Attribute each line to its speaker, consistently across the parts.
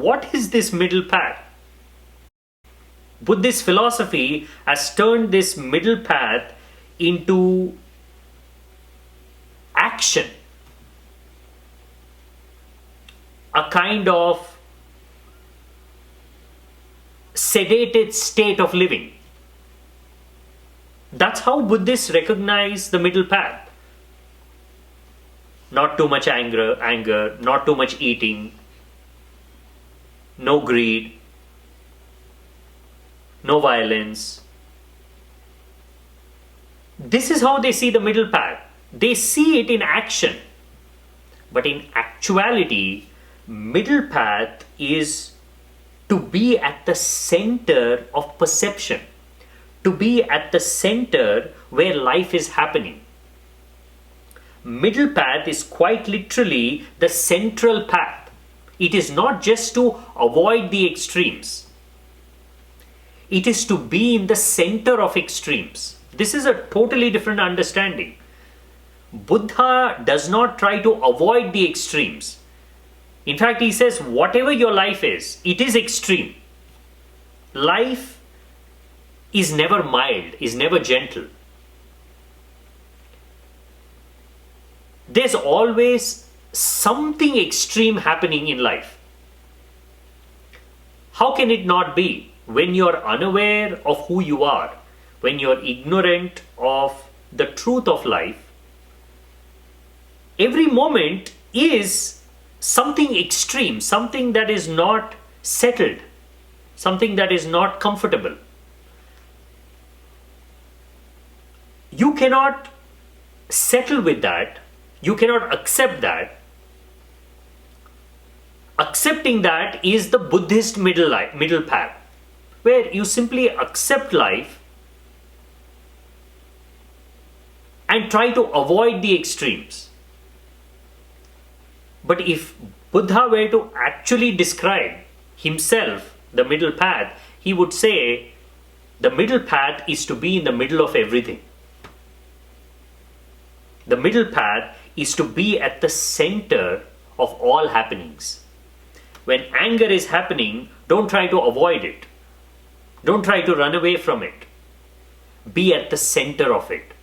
Speaker 1: what is this middle path? Buddhist philosophy has turned this middle path into action, a kind of sedated state of living. That's how Buddhists recognize the middle path. Not too much anger, not too much eating, no greed, no violence. This is how they see the middle path. They see it in action. But in actuality, middle path is to be at the center of perception, to be at the center where life is happening. Middle path is quite literally the central path. It is not just to avoid the extremes. It is to be in the center of extremes. This is a totally different understanding. Buddha does not try to avoid the extremes. In fact, he says, whatever your life is, it is extreme. Life is never mild, is never gentle. There's always something extreme happening in life. How can it not be when you're unaware of who you are, when you're ignorant of the truth of life? Every moment is something extreme, something that is not settled, something that is not comfortable. You cannot settle with that. You cannot accept that. Accepting that is the Buddhist middle path, where you simply accept life and try to avoid the extremes. But if Buddha were to actually describe himself, the middle path, he would say the middle path is to be in the middle of everything. The middle path is to be at the center of all happenings. When anger is happening, don't try to avoid it. Don't try to run away from it. Be at the center of it.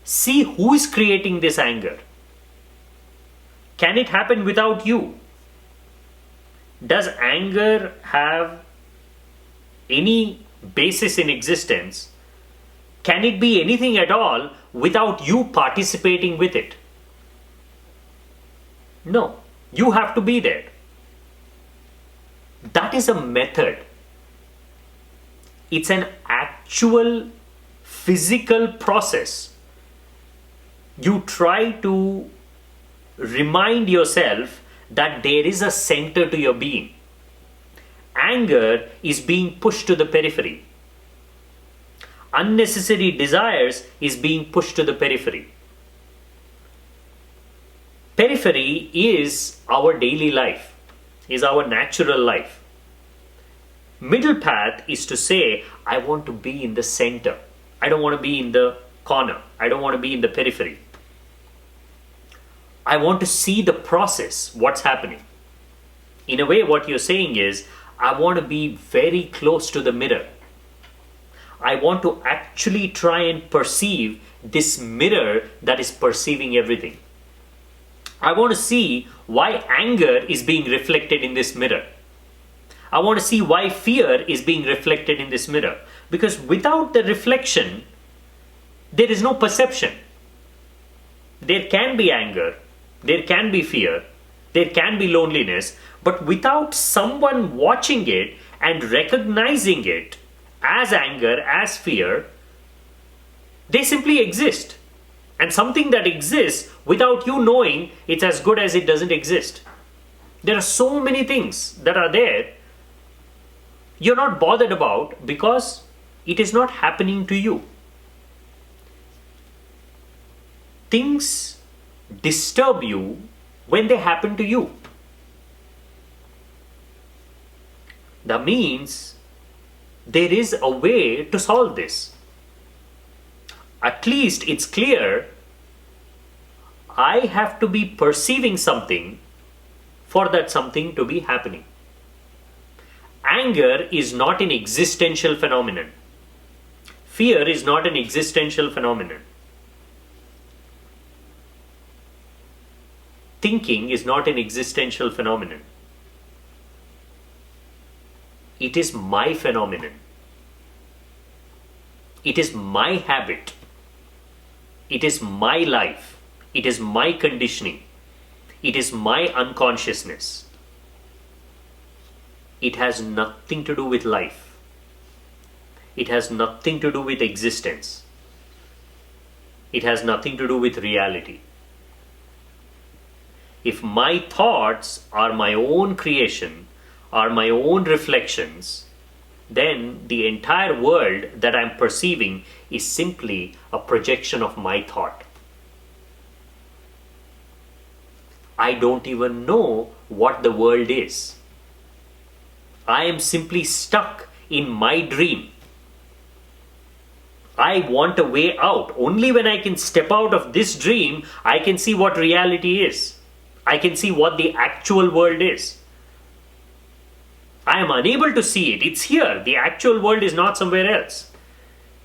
Speaker 1: See who is creating this anger. Can it happen without you? Does anger have any basis in existence? Can it be anything at all without you participating with it? No, you have to be there. That is a method. It's an actual physical process. You try to remind yourself that there is a center to your being. Anger is being pushed to the periphery. Unnecessary desires is being pushed to the periphery. Periphery is our daily life, is our natural life. Middle path is to say, I want to be in the center. I don't want to be in the corner. I don't want to be in the periphery. I want to see the process, what's happening. In a way, what you're saying is, I want to be very close to the mirror. I want to actually try and perceive this mirror that is perceiving everything. I want to see why anger is being reflected in this mirror. I want to see why fear is being reflected in this mirror. Because without the reflection, there is no perception. There can be anger, there can be fear, there can be loneliness, but without someone watching it and recognizing it as anger, as fear, they simply exist. And something that exists without you knowing, it's as good as it doesn't exist. There are so many things that are there you're not bothered about because it is not happening to you. Things disturb you when they happen to you. That means there is a way to solve this. At least it's clear I have to be perceiving something for that something to be happening. Anger is not an existential phenomenon. Fear is not an existential phenomenon. Thinking is not an existential phenomenon. It is my phenomenon. It is my habit. It is my life. It is my conditioning. It is my unconsciousness. It has nothing to do with life. It has nothing to do with existence. It has nothing to do with reality. If my thoughts are my own creation, are my own reflections, then the entire world that I'm perceiving is simply a projection of my thought. I don't even know what the world is. I am simply stuck in my dream. I want a way out. Only when I can step out of this dream, I can see what reality is. I can see what the actual world is. I am unable to see it. It's here. The actual world is not somewhere else.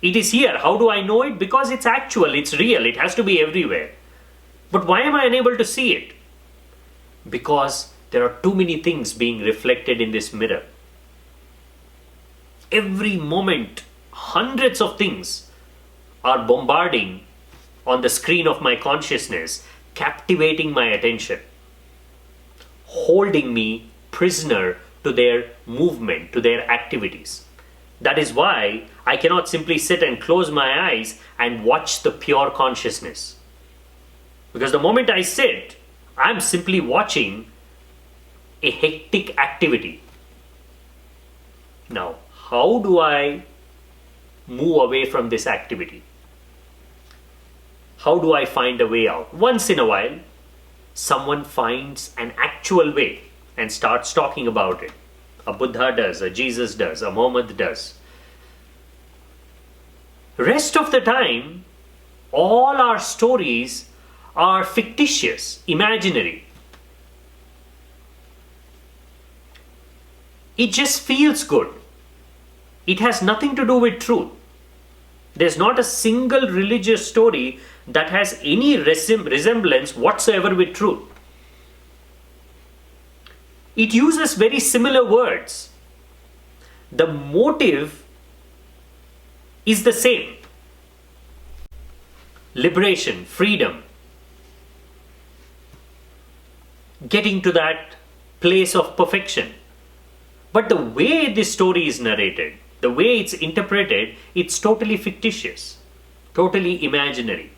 Speaker 1: It is here. How do I know it? Because it's actual, it's real, it has to be everywhere. But why am I unable to see it? Because there are too many things being reflected in this mirror. Every moment, hundreds of things are bombarding on the screen of my consciousness, captivating my attention, holding me prisoner to their movement, to their activities. That is why I cannot simply sit and close my eyes and watch the pure consciousness. Because the moment I sit, I'm simply watching a hectic activity. Now, how do I move away from this activity? How do I find a way out? Once in a while, someone finds an actual way and starts talking about it. A Buddha does, a Jesus does, a Muhammad does. Rest of the time, all our stories are fictitious, imaginary. It just feels good. It has nothing to do with truth. There's not a single religious story that has any resemblance whatsoever with truth. It uses very similar words. The motive is the same. Liberation, freedom, getting to that place of perfection. But the way this story is narrated, the way it's interpreted, it's totally fictitious, totally imaginary.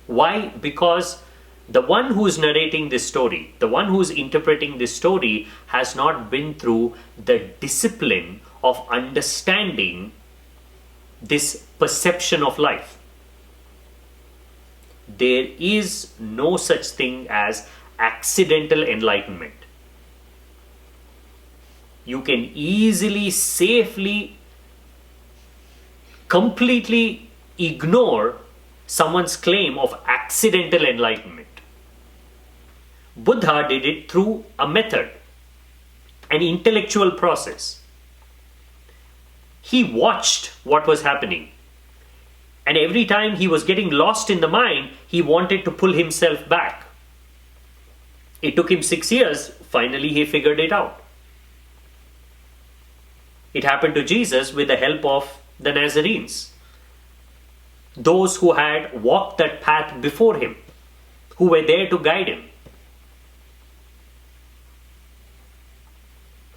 Speaker 1: Why? Because the one who is narrating this story, the one who is interpreting this story, has not been through the discipline of understanding this perception of life. There is no such thing as accidental enlightenment. You can easily, safely, completely ignore someone's claim of accidental enlightenment. Buddha did it through a method, an intellectual process. He watched what was happening. And every time he was getting lost in the mind, he wanted to pull himself back. It took him 6 years. Finally, he figured it out. It happened to Jesus with the help of the Nazarenes, those who had walked that path before him, who were there to guide him,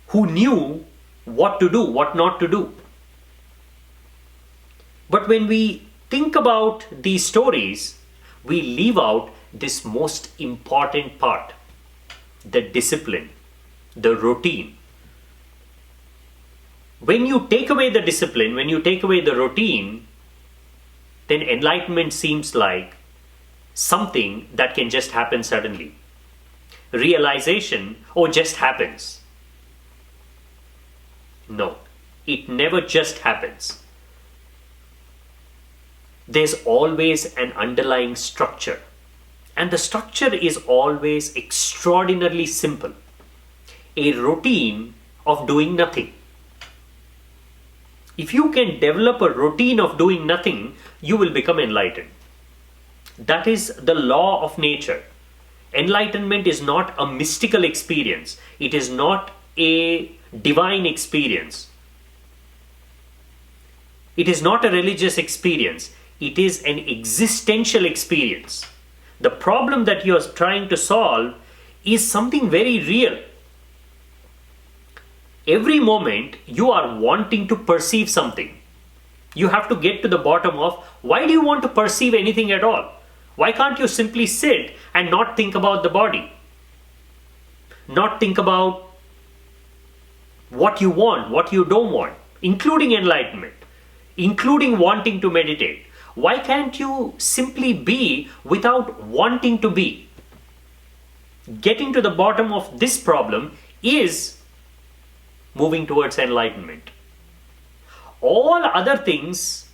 Speaker 1: who knew what to do, what not to do. But when we think about these stories, we leave out this most important part, the discipline, the routine. When you take away the discipline, when you take away the routine, then enlightenment seems like something that can just happen suddenly. Realization, just happens. No, it never just happens. There's always an underlying structure. And the structure is always extraordinarily simple. A routine of doing nothing. If you can develop a routine of doing nothing, you will become enlightened. That is the law of nature. Enlightenment is not a mystical experience. It is not a divine experience. It is not a religious experience. It is an existential experience. The problem that you are trying to solve is something very real. Every moment you are wanting to perceive something. You have to get to the bottom of why do you want to perceive anything at all? Why can't you simply sit and not think about the body? Not think about what you want, what you don't want, including enlightenment, including wanting to meditate. Why can't you simply be without wanting to be? Getting to the bottom of this problem is moving towards enlightenment. All other things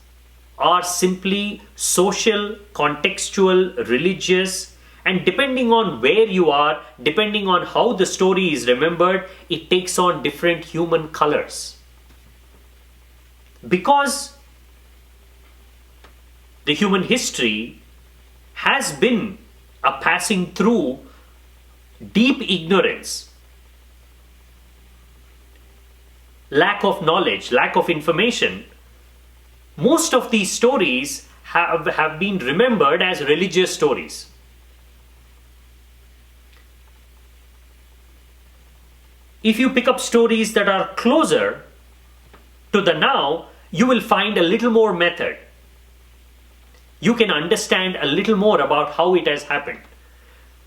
Speaker 1: are simply social, contextual, religious, and depending on where you are, depending on how the story is remembered, it takes on different human colors. Because the human history has been a passing through deep ignorance, lack of knowledge, lack of information. Most of these stories have been remembered as religious stories. If you pick up stories that are closer to the now, you will find a little more method. You can understand a little more about how it has happened.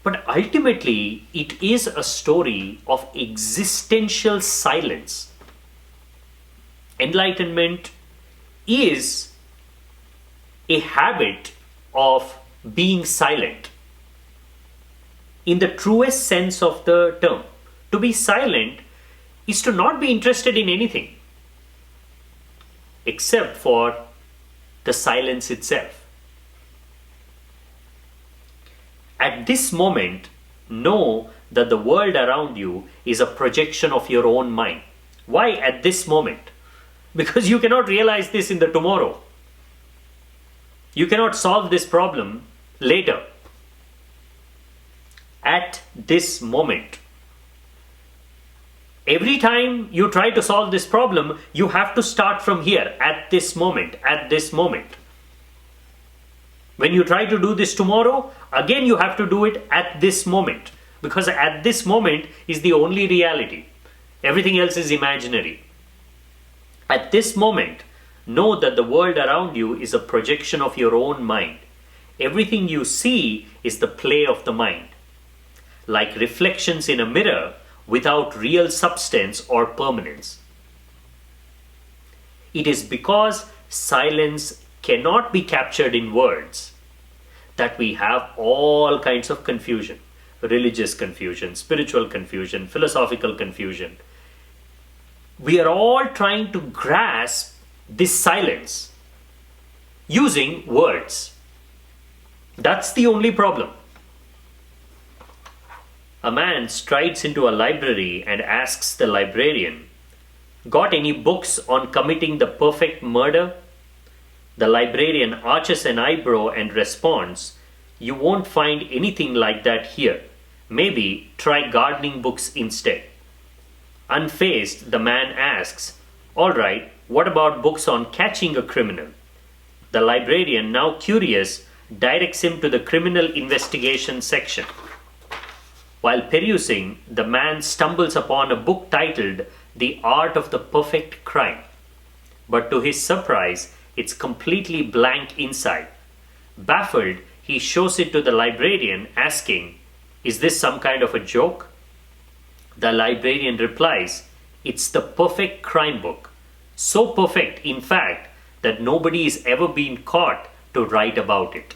Speaker 1: But ultimately, it is a story of existential silence. Enlightenment is a habit of being silent in the truest sense of the term. To be silent is to not be interested in anything except for the silence itself. At this moment, know that the world around you is a projection of your own mind. Why at this moment? Because you cannot realize this in the tomorrow. You cannot solve this problem later. At this moment. Every time you try to solve this problem, you have to start from here, at this moment, at this moment. When you try to do this tomorrow, again you have to do it at this moment. Because at this moment is the only reality. Everything else is imaginary. At this moment, know that the world around you is a projection of your own mind. Everything you see is the play of the mind. Like reflections in a mirror without real substance or permanence. It is because silence cannot be captured in words that we have all kinds of confusion. Religious confusion, spiritual confusion, philosophical confusion. We are all trying to grasp this silence using words. That's the only problem. A man strides into a library and asks the librarian, "Got any books on committing the perfect murder?" The librarian arches an eyebrow and responds, "You won't find anything like that here. Maybe try gardening books instead." Unfazed, the man asks, "All right, what about books on catching a criminal?" The librarian, now curious, directs him to the criminal investigation section. While perusing, the man stumbles upon a book titled The Art of the Perfect Crime. But to his surprise, it's completely blank inside. Baffled, he shows it to the librarian, asking, "Is this some kind of a joke?" The librarian replies, "It's the perfect crime book. So perfect, in fact, that nobody has ever been caught to write about it."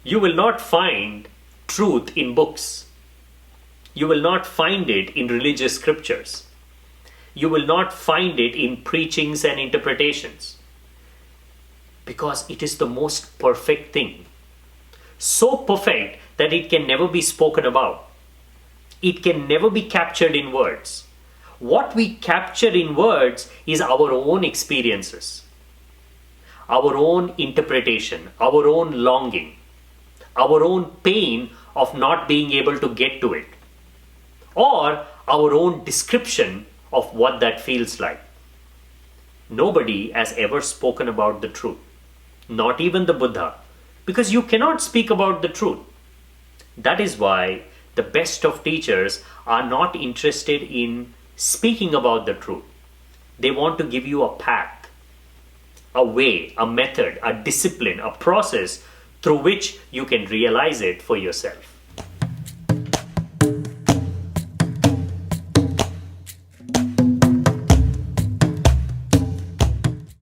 Speaker 1: You will not find truth in books. You will not find it in religious scriptures. You will not find it in preachings and interpretations. Because it is the most perfect thing. So perfect that it can never be spoken about. It can never be captured in words. What we capture in words is our own experiences, our own interpretation, our own longing, our own pain of not being able to get to it, or our own description of what that feels like. Nobody has ever spoken about the truth, not even the Buddha, because you cannot speak about the truth. That is why the best of teachers are not interested in speaking about the truth. They want to give you a path, a way, a method, a discipline, a process through which you can realize it for yourself.